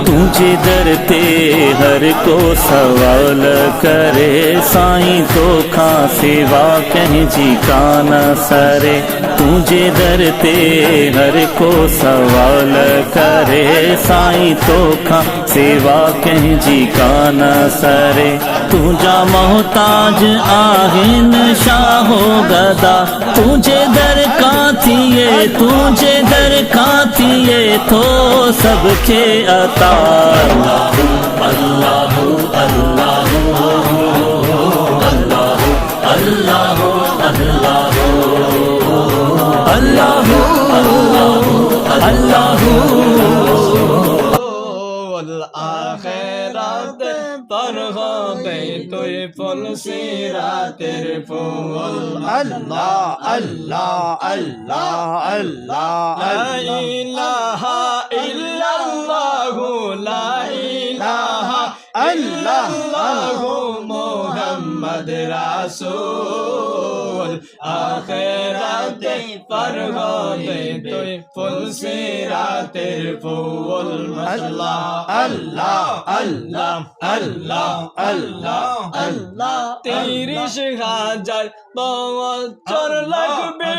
तुझे डरते हर को सवाल करे साईं तो खा सेवा कहीं जी का न सरे। तुझे डरते हर को सवाल करे साईं तो खा सेवा कहीं जी का न सरे। तुझा मोहताज आहिन शाहो गदा तुझे दर का थिए तुझे दर का थिए तो सबके अता। अल्लाहु अल्लाहु अल्लाहु अल्लाहु अल्लाहु अल्लाहु अल्लाहु आखिरत पर हो बैतुल फुल सिरातेर फूल। अल्लाह अल्लाह अल्लाह अल्लाह ला इलाहा इल्लल्लाहु ला इलाहा इल्लल्लाहु मुहम्मद रसूल। आखिरत पर हो बैतुल फुल सिरातेर फूल। अल्लाह अल्लाह अल्लाह अल्लाह अल्लाह अल्लाह 30,000 বছর লাগবে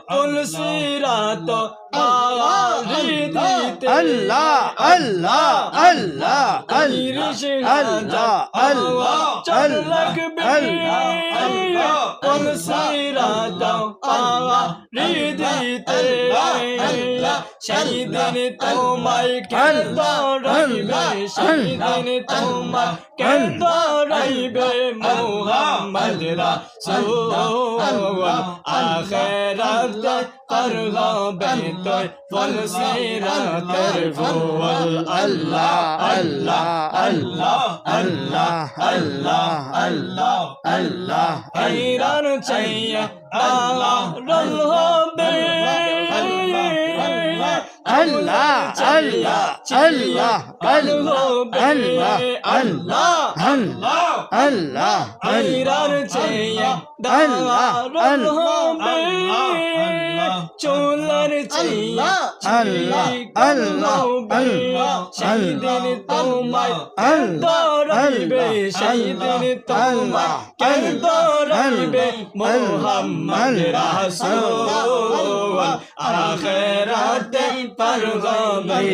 ফুল সিরাত পাড়ি দিতে। আল্লাহ আল্লাহ আল্লাহ আল্লাহ 30,000 বছর লাগবে ফুল সিরাত পাড়ি দিতে। সেই দিন তোমায় কেন ধরাইবে সেই দিন তোমায় কেন ধরাইবে মুহাম্মদ রাসূল। আখিরাতে পার হবে তুই ফুল সিরাতের ফুল। আল্লাহ আল্লাহ আল্লাহ আল্লাহ আল্লাহ আল্লাহ আল্লাহ হায়রান চাইয়া আল্লাহ রল হবে। Allah Allah Allah Allah Allah Allah Allah Allah hayran chaya dalar hobe cholar chaya Allah Allah Allah shaydin tomay doraibe shaydin tomay ken doraibe Muhammad Rasul। আখিরাতে পার হবে